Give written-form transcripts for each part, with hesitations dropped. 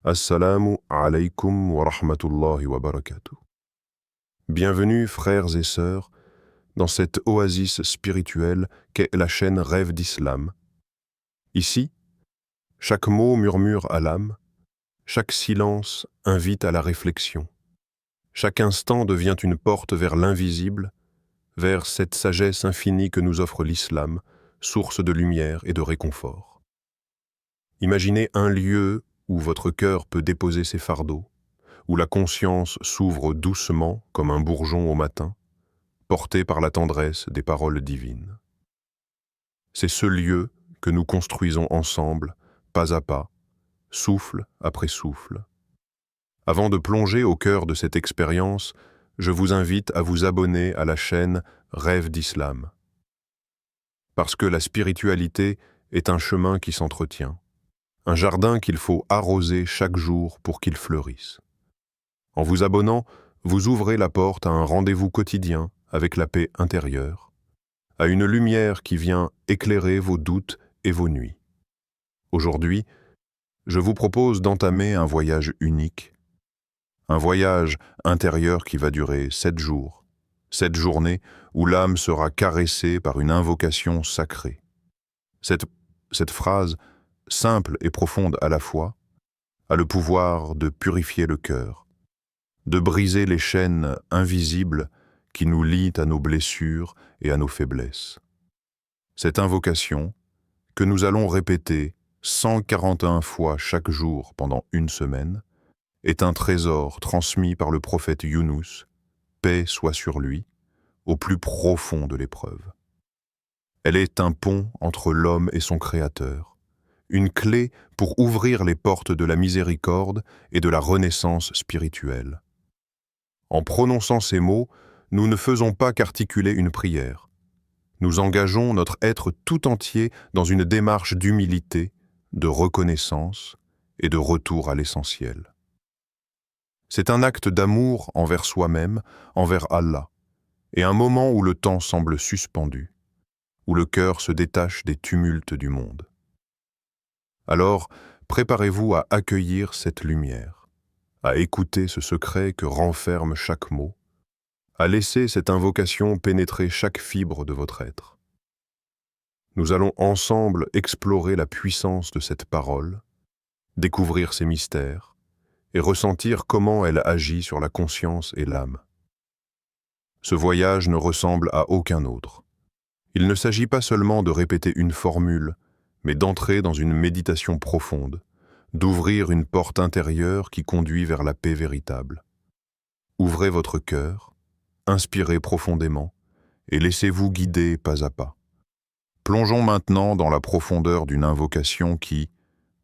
Assalamu alaykum wa rahmatullahi wa barakatuh. Bienvenue, frères et sœurs, dans cette oasis spirituelle qu'est la chaîne Rêve d'Islam. Ici, chaque mot murmure à l'âme, chaque silence invite à la réflexion. Chaque instant devient une porte vers l'invisible, vers cette sagesse infinie que nous offre l'islam, source de lumière et de réconfort. Imaginez un lieu où votre cœur peut déposer ses fardeaux, où la conscience s'ouvre doucement comme un bourgeon au matin, porté par la tendresse des paroles divines. C'est ce lieu que nous construisons ensemble, pas à pas, souffle après souffle. Avant de plonger au cœur de cette expérience, je vous invite à vous abonner à la chaîne Rêve d'Islam. Parce que la spiritualité est un chemin qui s'entretient, un jardin qu'il faut arroser chaque jour pour qu'il fleurisse. En vous abonnant, vous ouvrez la porte à un rendez-vous quotidien avec la paix intérieure, à une lumière qui vient éclairer vos doutes et vos nuits. Aujourd'hui, je vous propose d'entamer un voyage unique, un voyage intérieur qui va durer 7 jours, 7 journées où l'âme sera caressée par une invocation sacrée. Cette phrase, simple et profonde à la fois, a le pouvoir de purifier le cœur, de briser les chaînes invisibles qui nous lient à nos blessures et à nos faiblesses. Cette invocation, que nous allons répéter 141 fois chaque jour pendant une semaine, est un trésor transmis par le prophète Younous, paix soit sur lui, au plus profond de l'épreuve. Elle est un pont entre l'homme et son Créateur, une clé pour ouvrir les portes de la miséricorde et de la renaissance spirituelle. En prononçant ces mots, nous ne faisons pas qu'articuler une prière. Nous engageons notre être tout entier dans une démarche d'humilité, de reconnaissance et de retour à l'essentiel. C'est un acte d'amour envers soi-même, envers Allah, et un moment où le temps semble suspendu, où le cœur se détache des tumultes du monde. Alors, préparez-vous à accueillir cette lumière, à écouter ce secret que renferme chaque mot, à laisser cette invocation pénétrer chaque fibre de votre être. Nous allons ensemble explorer la puissance de cette parole, découvrir ses mystères et ressentir comment elle agit sur la conscience et l'âme. Ce voyage ne ressemble à aucun autre. Il ne s'agit pas seulement de répéter une formule, mais d'entrer dans une méditation profonde, d'ouvrir une porte intérieure qui conduit vers la paix véritable. Ouvrez votre cœur, inspirez profondément et laissez-vous guider pas à pas. Plongeons maintenant dans la profondeur d'une invocation qui,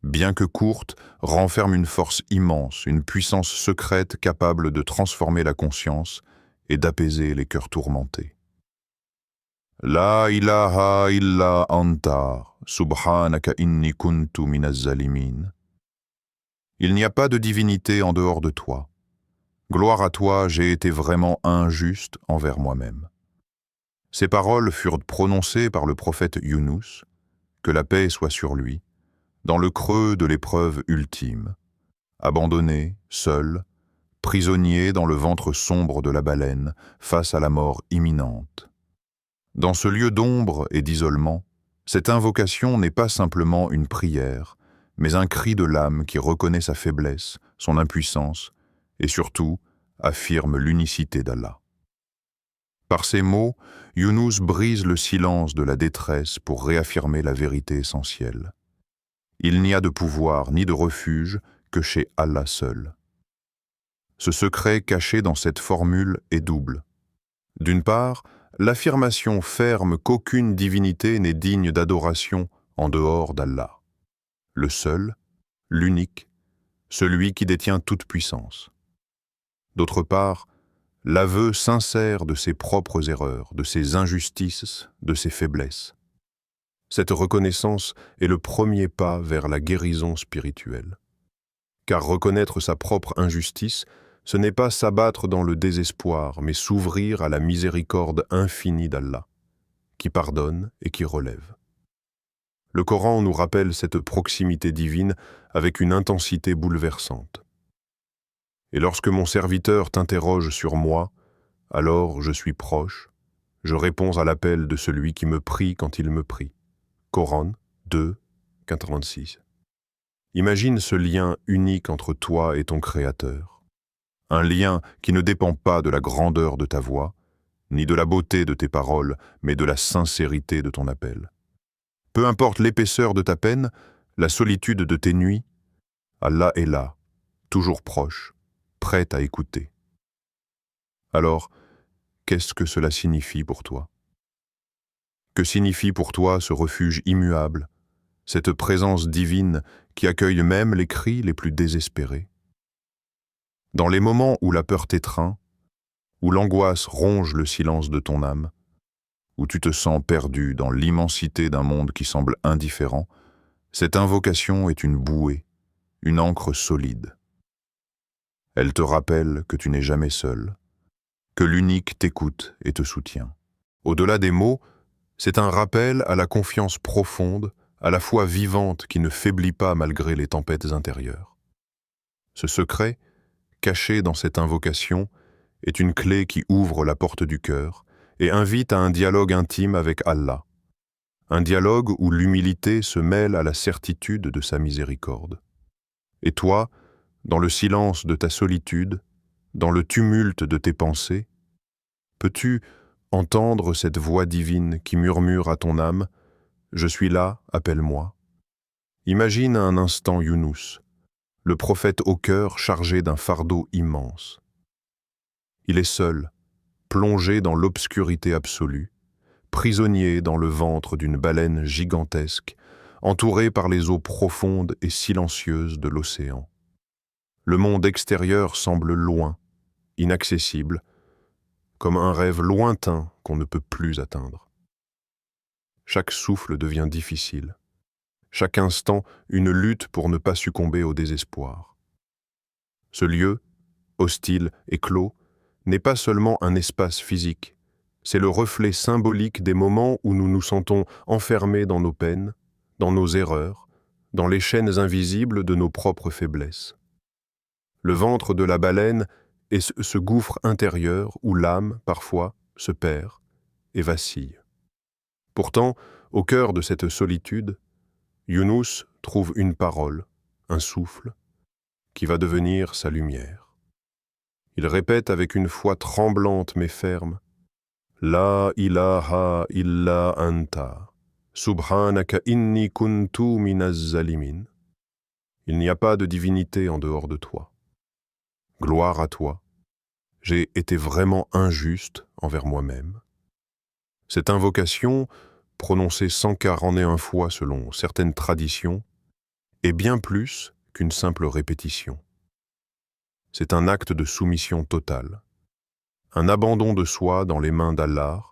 bien que courte, renferme une force immense, une puissance secrète capable de transformer la conscience et d'apaiser les cœurs tourmentés. La ilaha illa anta, subhanaka inni kuntu minaz zalimin. Il n'y a pas de divinité en dehors de toi. Gloire à toi, j'ai été vraiment injuste envers moi-même. Ces paroles furent prononcées par le prophète Younous, que la paix soit sur lui, dans le creux de l'épreuve ultime, abandonné, seul, prisonnier dans le ventre sombre de la baleine, face à la mort imminente. Dans ce lieu d'ombre et d'isolement, cette invocation n'est pas simplement une prière, mais un cri de l'âme qui reconnaît sa faiblesse, son impuissance, et surtout affirme l'unicité d'Allah. Par ces mots, Younous brise le silence de la détresse pour réaffirmer la vérité essentielle. Il n'y a de pouvoir ni de refuge que chez Allah seul. Ce secret caché dans cette formule est double. D'une part, l'affirmation ferme qu'aucune divinité n'est digne d'adoration en dehors d'Allah. Le seul, l'unique, celui qui détient toute puissance. D'autre part, l'aveu sincère de ses propres erreurs, de ses injustices, de ses faiblesses. Cette reconnaissance est le premier pas vers la guérison spirituelle. Car reconnaître sa propre injustice, ce n'est pas s'abattre dans le désespoir, mais s'ouvrir à la miséricorde infinie d'Allah, qui pardonne et qui relève. Le Coran nous rappelle cette proximité divine avec une intensité bouleversante. Et lorsque mon serviteur t'interroge sur moi, alors je suis proche, je réponds à l'appel de celui qui me prie quand il me prie. Coran 2, 86. Imagine ce lien unique entre toi et ton Créateur. Un lien qui ne dépend pas de la grandeur de ta voix, ni de la beauté de tes paroles, mais de la sincérité de ton appel. Peu importe l'épaisseur de ta peine, la solitude de tes nuits, Allah est là, toujours proche, prêt à écouter. Alors, qu'est-ce que cela signifie pour toi? Que signifie pour toi ce refuge immuable, cette présence divine qui accueille même les cris les plus désespérés? Dans les moments où la peur t'étreint, où l'angoisse ronge le silence de ton âme, où tu te sens perdu dans l'immensité d'un monde qui semble indifférent, cette invocation est une bouée, une ancre solide. Elle te rappelle que tu n'es jamais seul, que l'unique t'écoute et te soutient. Au-delà des mots, c'est un rappel à la confiance profonde, à la foi vivante qui ne faiblit pas malgré les tempêtes intérieures. Ce secret, caché dans cette invocation, est une clé qui ouvre la porte du cœur et invite à un dialogue intime avec Allah. Un dialogue où l'humilité se mêle à la certitude de sa miséricorde. Et toi, dans le silence de ta solitude, dans le tumulte de tes pensées, peux-tu entendre cette voix divine qui murmure à ton âme « Je suis là, appelle-moi ». Imagine un instant Younous, le prophète au cœur chargé d'un fardeau immense. Il est seul, plongé dans l'obscurité absolue, prisonnier dans le ventre d'une baleine gigantesque, entouré par les eaux profondes et silencieuses de l'océan. Le monde extérieur semble loin, inaccessible, comme un rêve lointain qu'on ne peut plus atteindre. Chaque souffle devient difficile, chaque instant une lutte pour ne pas succomber au désespoir. Ce lieu, hostile et clos, n'est pas seulement un espace physique, c'est le reflet symbolique des moments où nous nous sentons enfermés dans nos peines, dans nos erreurs, dans les chaînes invisibles de nos propres faiblesses. Le ventre de la baleine est ce gouffre intérieur où l'âme, parfois, se perd et vacille. Pourtant, au cœur de cette solitude, Younous trouve une parole, un souffle, qui va devenir sa lumière. Il répète avec une voix tremblante mais ferme « La ilaha illa anta, subhanaka inni kuntu minaz zalimin » Il n'y a pas de divinité en dehors de toi. Gloire à toi. J'ai été vraiment injuste envers moi-même. Cette invocation, prononcée 141 fois selon certaines traditions, est bien plus qu'une simple répétition. C'est un acte de soumission totale, un abandon de soi dans les mains d'Allah,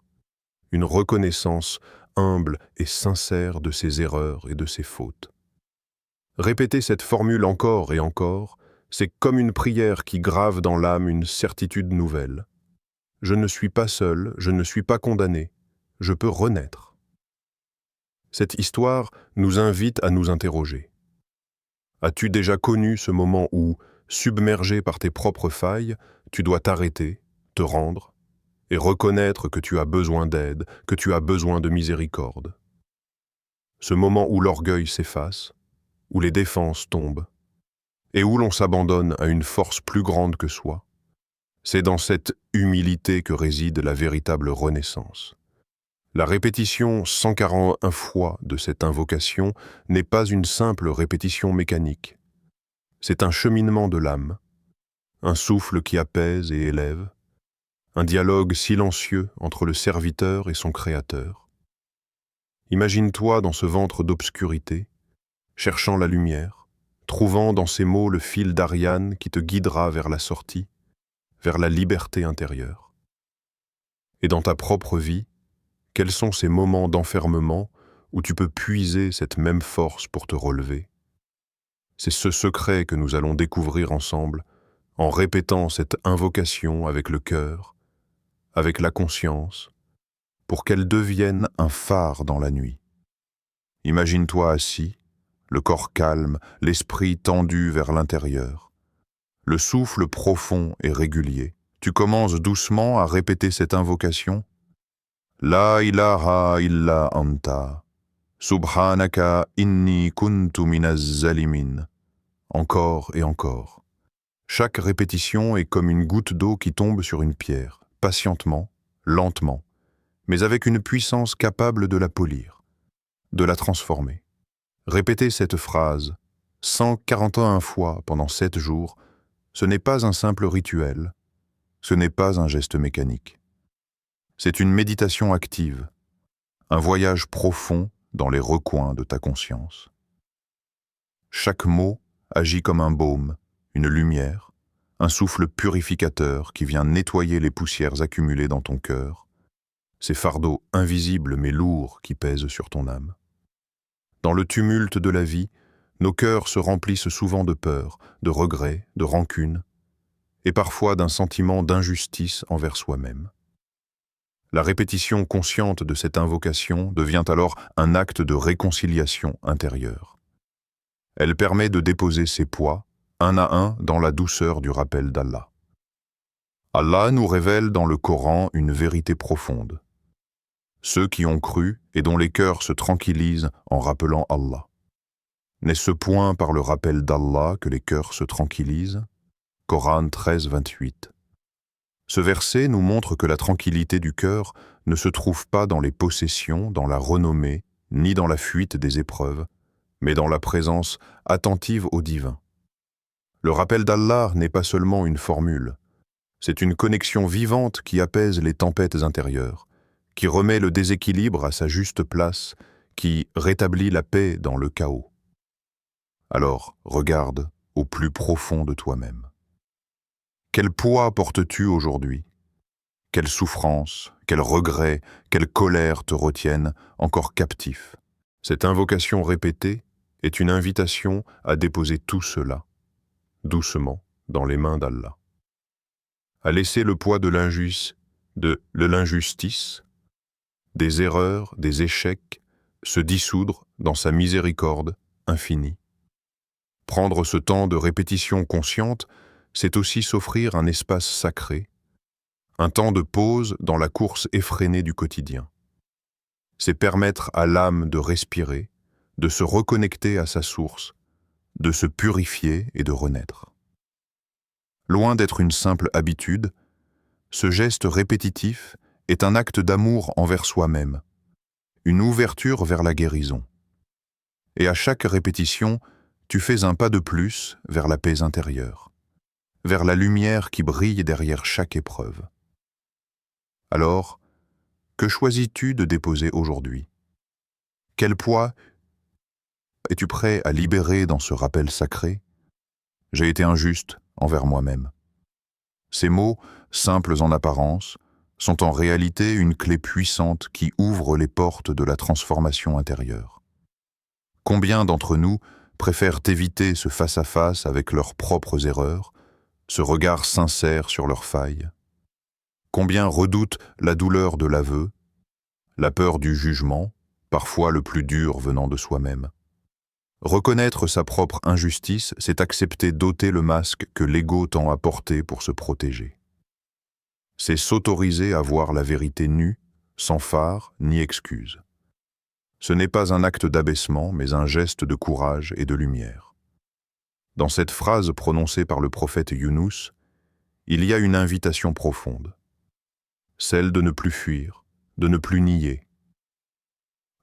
une reconnaissance humble et sincère de ses erreurs et de ses fautes. Répéter cette formule encore et encore, c'est comme une prière qui grave dans l'âme une certitude nouvelle. Je ne suis pas seul, je ne suis pas condamné, je peux renaître. Cette histoire nous invite à nous interroger. As-tu déjà connu ce moment où, submergé par tes propres failles, tu dois t'arrêter, te rendre, et reconnaître que tu as besoin d'aide, que tu as besoin de miséricorde? Ce moment où l'orgueil s'efface, où les défenses tombent, et où l'on s'abandonne à une force plus grande que soi. C'est dans cette humilité que réside la véritable renaissance. La répétition 141 fois de cette invocation n'est pas une simple répétition mécanique. C'est un cheminement de l'âme, un souffle qui apaise et élève, un dialogue silencieux entre le serviteur et son Créateur. Imagine-toi dans ce ventre d'obscurité, cherchant la lumière, trouvant dans ces mots le fil d'Ariane qui te guidera vers la sortie, vers la liberté intérieure. Et dans ta propre vie, quels sont ces moments d'enfermement où tu peux puiser cette même force pour te relever? C'est ce secret que nous allons découvrir ensemble en répétant cette invocation avec le cœur, avec la conscience, pour qu'elle devienne un phare dans la nuit. Imagine-toi assis, le corps calme, l'esprit tendu vers l'intérieur. Le souffle profond et régulier. Tu commences doucement à répéter cette invocation. La ilaha illa anta, subhanaka inni kuntu minaz zalimin. Encore et encore. Chaque répétition est comme une goutte d'eau qui tombe sur une pierre, patientement, lentement, mais avec une puissance capable de la polir, de la transformer. Répéter cette phrase 141 fois pendant 7 jours, ce n'est pas un simple rituel, ce n'est pas un geste mécanique. C'est une méditation active, un voyage profond dans les recoins de ta conscience. Chaque mot agit comme un baume, une lumière, un souffle purificateur qui vient nettoyer les poussières accumulées dans ton cœur, ces fardeaux invisibles mais lourds qui pèsent sur ton âme. Dans le tumulte de la vie, nos cœurs se remplissent souvent de peur, de regrets, de rancune, et parfois d'un sentiment d'injustice envers soi-même. La répétition consciente de cette invocation devient alors un acte de réconciliation intérieure. Elle permet de déposer ses poids, un à un, dans la douceur du rappel d'Allah. Allah nous révèle dans le Coran une vérité profonde. Ceux qui ont cru et dont les cœurs se tranquillisent en rappelant Allah. N'est-ce point par le rappel d'Allah que les cœurs se tranquillisent? Coran 13, 28. Ce verset nous montre que la tranquillité du cœur ne se trouve pas dans les possessions, dans la renommée, ni dans la fuite des épreuves, mais dans la présence attentive au divin. Le rappel d'Allah n'est pas seulement une formule, c'est une connexion vivante qui apaise les tempêtes intérieures, qui remet le déséquilibre à sa juste place, qui rétablit la paix dans le chaos. Alors, regarde au plus profond de toi-même. Quel poids portes-tu aujourd'hui? Quelle souffrance, quel regret, quelle colère te retiennent encore captif? Cette invocation répétée est une invitation à déposer tout cela, doucement, dans les mains d'Allah. À laisser le poids de l'injustice, des erreurs, des échecs, se dissoudre dans sa miséricorde infinie. Prendre ce temps de répétition consciente, c'est aussi s'offrir un espace sacré, un temps de pause dans la course effrénée du quotidien. C'est permettre à l'âme de respirer, de se reconnecter à sa source, de se purifier et de renaître. Loin d'être une simple habitude, ce geste répétitif est un acte d'amour envers soi-même, une ouverture vers la guérison. Et à chaque répétition, tu fais un pas de plus vers la paix intérieure, vers la lumière qui brille derrière chaque épreuve. Alors, que choisis-tu de déposer aujourd'hui? Quel poids es-tu prêt à libérer dans ce rappel sacré? J'ai été injuste envers moi-même. Ces mots, simples en apparence, sont en réalité une clé puissante qui ouvre les portes de la transformation intérieure. Combien d'entre nous préfèrent éviter ce face-à-face avec leurs propres erreurs, ce regard sincère sur leurs failles? Combien redoutent la douleur de l'aveu, la peur du jugement, parfois le plus dur venant de soi-même? Reconnaître sa propre injustice, c'est accepter d'ôter le masque que l'ego tend à porter pour se protéger. C'est s'autoriser à voir la vérité nue, sans phare ni excuse. Ce n'est pas un acte d'abaissement, mais un geste de courage et de lumière. Dans cette phrase prononcée par le prophète Younous, il y a une invitation profonde, celle de ne plus fuir, de ne plus nier.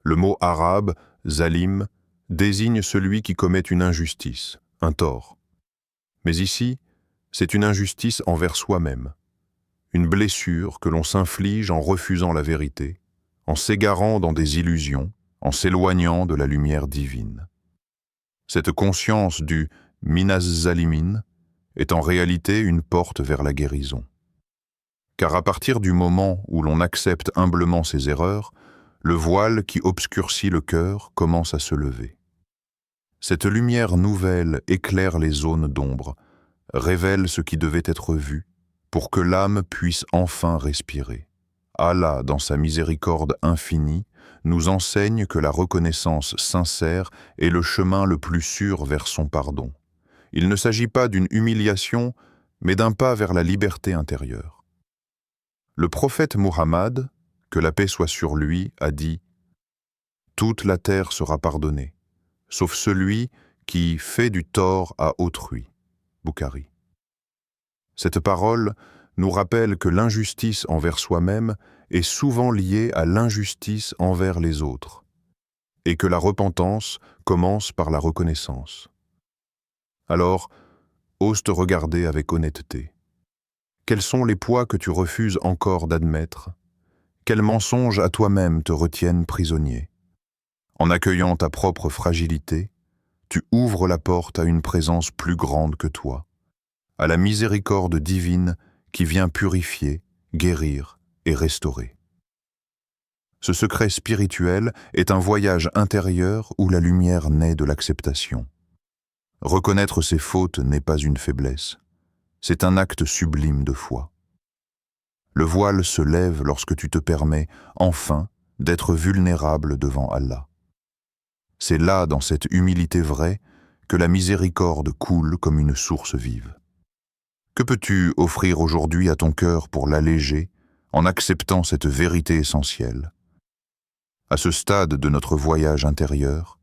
Le mot arabe, zalim, désigne celui qui commet une injustice, un tort. Mais ici, c'est une injustice envers soi-même, une blessure que l'on s'inflige en refusant la vérité, en s'égarant dans des illusions, en s'éloignant de la lumière divine. Cette conscience du minaz zalimin est en réalité une porte vers la guérison. Car à partir du moment où l'on accepte humblement ses erreurs, le voile qui obscurcit le cœur commence à se lever. Cette lumière nouvelle éclaire les zones d'ombre, révèle ce qui devait être vu, pour que l'âme puisse enfin respirer, Allah, dans sa miséricorde infinie, nous enseigne que la reconnaissance sincère est le chemin le plus sûr vers son pardon. Il ne s'agit pas d'une humiliation, mais d'un pas vers la liberté intérieure. Le prophète Muhammad, que la paix soit sur lui, a dit « Toute la terre sera pardonnée, sauf celui qui fait du tort à autrui. » Bukhari. Cette parole nous rappelle que l'injustice envers soi-même est souvent liée à l'injustice envers les autres, et que la repentance commence par la reconnaissance. Alors, ose te regarder avec honnêteté. Quels sont les poids que tu refuses encore d'admettre? Quels mensonges à toi-même te retiennent prisonnier? En accueillant ta propre fragilité, tu ouvres la porte à une présence plus grande que toi, à la miséricorde divine qui vient purifier, guérir et restaurer. Ce secret spirituel est un voyage intérieur où la lumière naît de l'acceptation. Reconnaître ses fautes n'est pas une faiblesse, c'est un acte sublime de foi. Le voile se lève lorsque tu te permets, enfin, d'être vulnérable devant Allah. C'est là, dans cette humilité vraie, que la miséricorde coule comme une source vive. Que peux-tu offrir aujourd'hui à ton cœur pour l'alléger en acceptant cette vérité essentielle? À ce stade de notre voyage intérieur,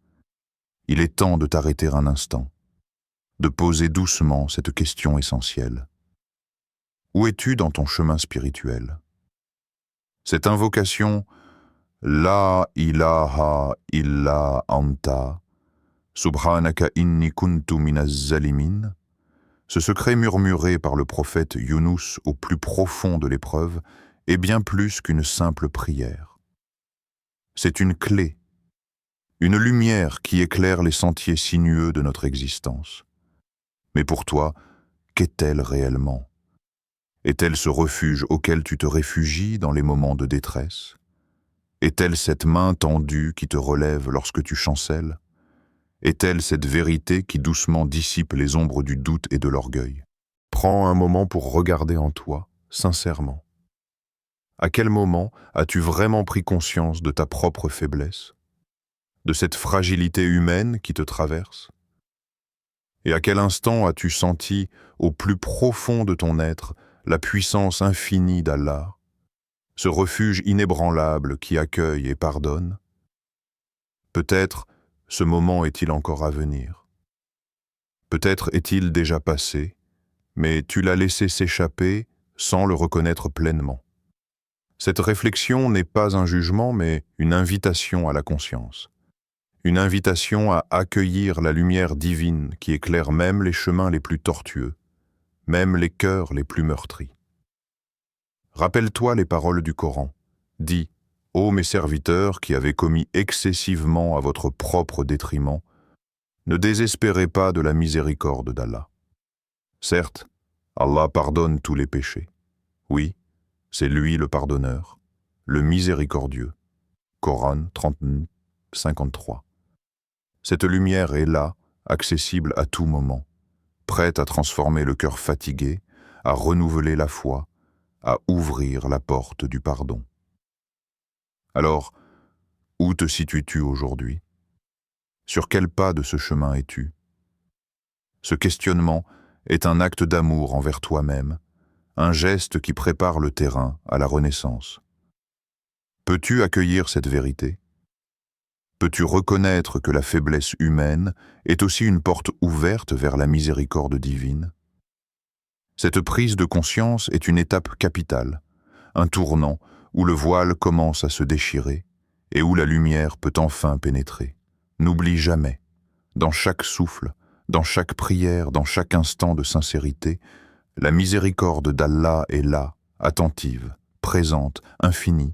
il est temps de t'arrêter un instant, de poser doucement cette question essentielle. Où es-tu dans ton chemin spirituel? Cette invocation « La ilaha illa anta, subhanaka inni kuntu minaz zalimin » ce secret murmuré par le prophète Younous au plus profond de l'épreuve est bien plus qu'une simple prière. C'est une clé, une lumière qui éclaire les sentiers sinueux de notre existence. Mais pour toi, qu'est-elle réellement? Est-elle ce refuge auquel tu te réfugies dans les moments de détresse? Est-elle cette main tendue qui te relève lorsque tu chancelles? Est-elle cette vérité qui doucement dissipe les ombres du doute et de l'orgueil? Prends un moment pour regarder en toi, sincèrement. À quel moment as-tu vraiment pris conscience de ta propre faiblesse, de cette fragilité humaine qui te traverse? Et à quel instant as-tu senti, au plus profond de ton être, la puissance infinie d'Allah, ce refuge inébranlable qui accueille et pardonne? Peut-être ce moment est-il encore à venir. Peut-être est-il déjà passé, mais tu l'as laissé s'échapper sans le reconnaître pleinement. Cette réflexion n'est pas un jugement, mais une invitation à la conscience. Une invitation à accueillir la lumière divine qui éclaire même les chemins les plus tortueux, même les cœurs les plus meurtris. Rappelle-toi les paroles du Coran. Dis, ô mes serviteurs qui avez commis excessivement à votre propre détriment, ne désespérez pas de la miséricorde d'Allah. Certes, Allah pardonne tous les péchés. Oui, c'est lui le pardonneur, le miséricordieux. Coran 39, 53. Cette lumière est là, accessible à tout moment, prête à transformer le cœur fatigué, à renouveler la foi, à ouvrir la porte du pardon. Alors, où te situes-tu aujourd'hui? Sur quel pas de ce chemin es-tu? Ce questionnement est un acte d'amour envers toi-même, un geste qui prépare le terrain à la renaissance. Peux-tu accueillir cette vérité? Peux-tu reconnaître que la faiblesse humaine est aussi une porte ouverte vers la miséricorde divine? Cette prise de conscience est une étape capitale, un tournant où le voile commence à se déchirer et où la lumière peut enfin pénétrer. N'oublie jamais, dans chaque souffle, dans chaque prière, dans chaque instant de sincérité, la miséricorde d'Allah est là, attentive, présente, infinie.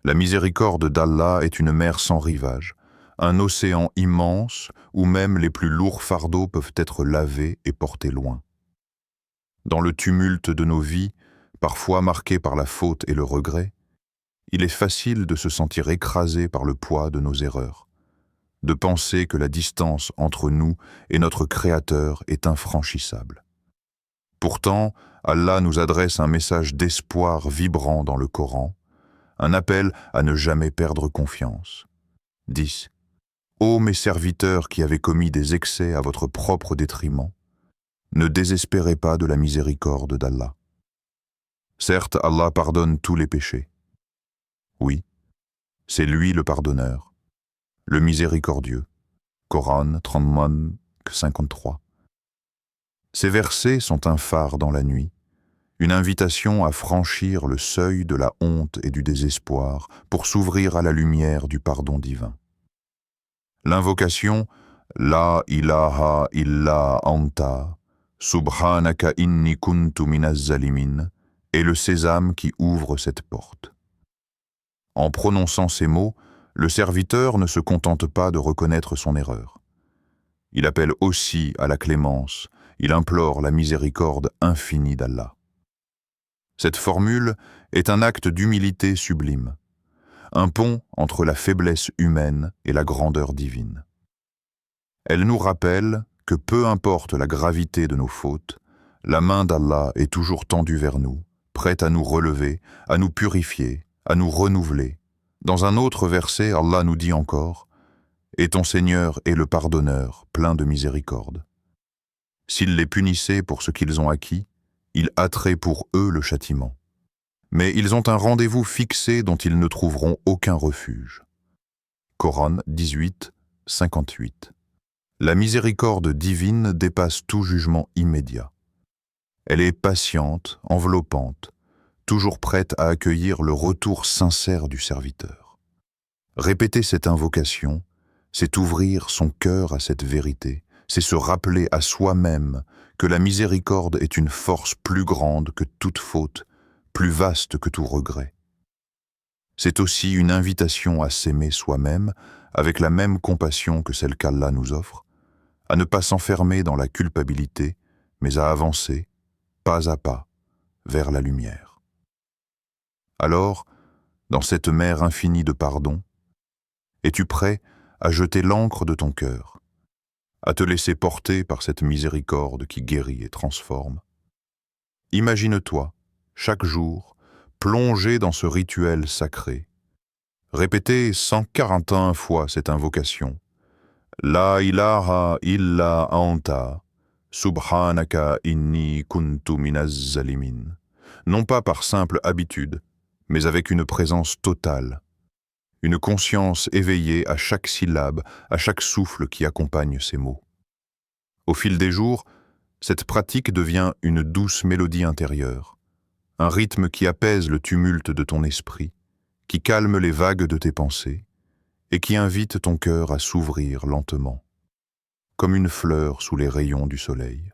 La miséricorde d'Allah est une mer sans rivage, un océan immense où même les plus lourds fardeaux peuvent être lavés et portés loin. Dans le tumulte de nos vies, parfois marquées par la faute et le regret, il est facile de se sentir écrasé par le poids de nos erreurs, de penser que la distance entre nous et notre Créateur est infranchissable. Pourtant, Allah nous adresse un message d'espoir vibrant dans le Coran. un appel à ne jamais perdre confiance. 10. Ô mes serviteurs qui avez commis des excès à votre propre détriment, ne désespérez pas de la miséricorde d'Allah. Certes, Allah pardonne tous les péchés. Oui, c'est lui le pardonneur, le miséricordieux. Coran 30-53. Ces versets sont un phare dans la nuit, une invitation à franchir le seuil de la honte et du désespoir pour s'ouvrir à la lumière du pardon divin. L'invocation « La ilaha illa anta, subhanaka inni kuntu minaz zalimin » est le sésame qui ouvre cette porte. En prononçant ces mots, le serviteur ne se contente pas de reconnaître son erreur. Il appelle aussi à la clémence, il implore la miséricorde infinie d'Allah. Cette formule est un acte d'humilité sublime, un pont entre la faiblesse humaine et la grandeur divine. Elle nous rappelle que peu importe la gravité de nos fautes, la main d'Allah est toujours tendue vers nous, prête à nous relever, à nous purifier, à nous renouveler. Dans un autre verset, Allah nous dit encore « Et ton Seigneur est le pardonneur, plein de miséricorde. S'il les punissait pour ce qu'ils ont acquis, il hâterait pour eux le châtiment. Mais ils ont un rendez-vous fixé dont ils ne trouveront aucun refuge. » Coran 18, 58. La miséricorde divine dépasse tout jugement immédiat. Elle est patiente, enveloppante, toujours prête à accueillir le retour sincère du serviteur. Répéter cette invocation, c'est ouvrir son cœur à cette vérité, c'est se rappeler à soi-même que la miséricorde est une force plus grande que toute faute, plus vaste que tout regret. C'est aussi une invitation à s'aimer soi-même avec la même compassion que celle qu'Allah nous offre, à ne pas s'enfermer dans la culpabilité, mais à avancer, pas à pas, vers la lumière. Alors, dans cette mer infinie de pardon, es-tu prêt à jeter l'ancre de ton cœur, à te laisser porter par cette miséricorde qui guérit et transforme? Imagine-toi, chaque jour, plongé dans ce rituel sacré. Répétez 141 fois cette invocation. La ilaha illa anta, subhanaka inni kuntu minaz zalimin. Non pas par simple habitude, mais avec une présence totale, une conscience éveillée à chaque syllabe, à chaque souffle qui accompagne ces mots. Au fil des jours, cette pratique devient une douce mélodie intérieure, un rythme qui apaise le tumulte de ton esprit, qui calme les vagues de tes pensées et qui invite ton cœur à s'ouvrir lentement, comme une fleur sous les rayons du soleil.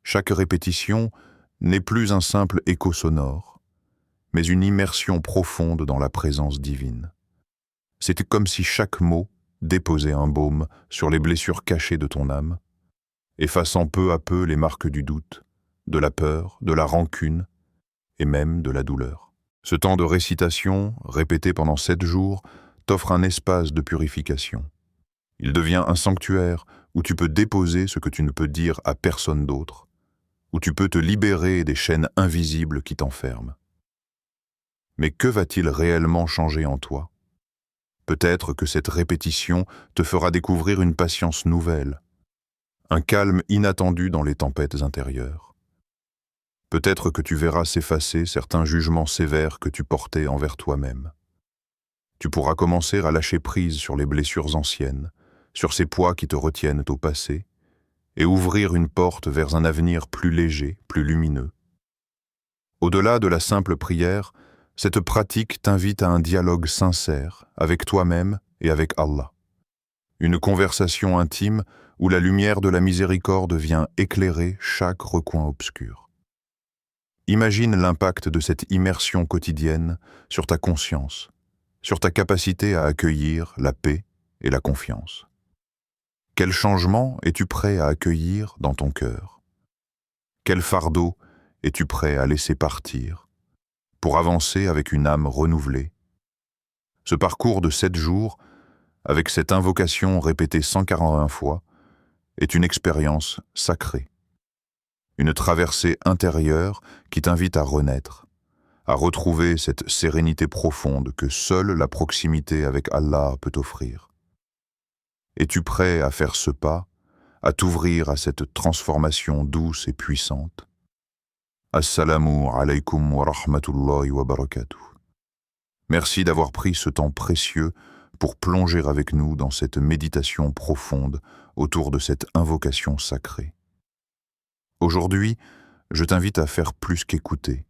Chaque répétition n'est plus un simple écho sonore, mais une immersion profonde dans la présence divine. C'était comme si chaque mot déposait un baume sur les blessures cachées de ton âme, effaçant peu à peu les marques du doute, de la peur, de la rancune et même de la douleur. Ce temps de récitation, répété pendant 7 jours, t'offre un espace de purification. Il devient un sanctuaire où tu peux déposer ce que tu ne peux dire à personne d'autre, où tu peux te libérer des chaînes invisibles qui t'enferment. Mais que va-t-il réellement changer en toi? Peut-être que cette répétition te fera découvrir une patience nouvelle, un calme inattendu dans les tempêtes intérieures. Peut-être que tu verras s'effacer certains jugements sévères que tu portais envers toi-même. Tu pourras commencer à lâcher prise sur les blessures anciennes, sur ces poids qui te retiennent au passé, et ouvrir une porte vers un avenir plus léger, plus lumineux. Au-delà de la simple prière, cette pratique t'invite à un dialogue sincère avec toi-même et avec Allah. Une conversation intime où la lumière de la miséricorde vient éclairer chaque recoin obscur. Imagine l'impact de cette immersion quotidienne sur ta conscience, sur ta capacité à accueillir la paix et la confiance. Quel changement es-tu prêt à accueillir dans ton cœur? Quel fardeau es-tu prêt à laisser partir pour avancer avec une âme renouvelée? Ce parcours de 7 jours, avec cette invocation répétée 141 fois, est une expérience sacrée. Une traversée intérieure qui t'invite à renaître, à retrouver cette sérénité profonde que seule la proximité avec Allah peut offrir. Es-tu prêt à faire ce pas, à t'ouvrir à cette transformation douce et puissante? Assalamu alaykum wa rahmatullahi wa barakatuh. Merci d'avoir pris ce temps précieux pour plonger avec nous dans cette méditation profonde autour de cette invocation sacrée. Aujourd'hui, je t'invite à faire plus qu'écouter.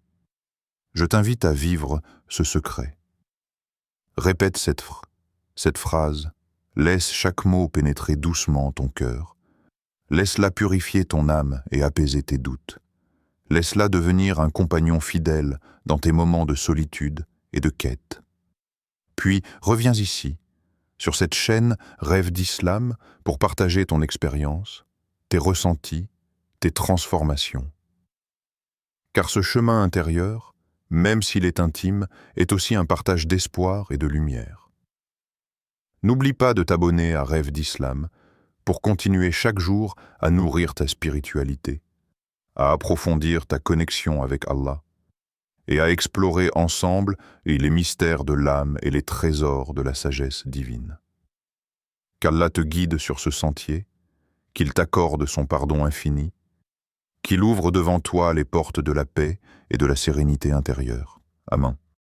Je t'invite à vivre ce secret. Répète cette phrase, laisse chaque mot pénétrer doucement ton cœur. Laisse-la purifier ton âme et apaiser tes doutes. Laisse-la devenir un compagnon fidèle dans tes moments de solitude et de quête. Puis reviens ici, sur cette chaîne Rêve d'Islam, pour partager ton expérience, tes ressentis, tes transformations. Car ce chemin intérieur, même s'il est intime, est aussi un partage d'espoir et de lumière. N'oublie pas de t'abonner à Rêve d'Islam pour continuer chaque jour à nourrir ta spiritualité, à approfondir ta connexion avec Allah et à explorer ensemble les mystères de l'âme et les trésors de la sagesse divine. Qu'Allah te guide sur ce sentier, qu'il t'accorde son pardon infini, qu'il ouvre devant toi les portes de la paix et de la sérénité intérieure. Amen.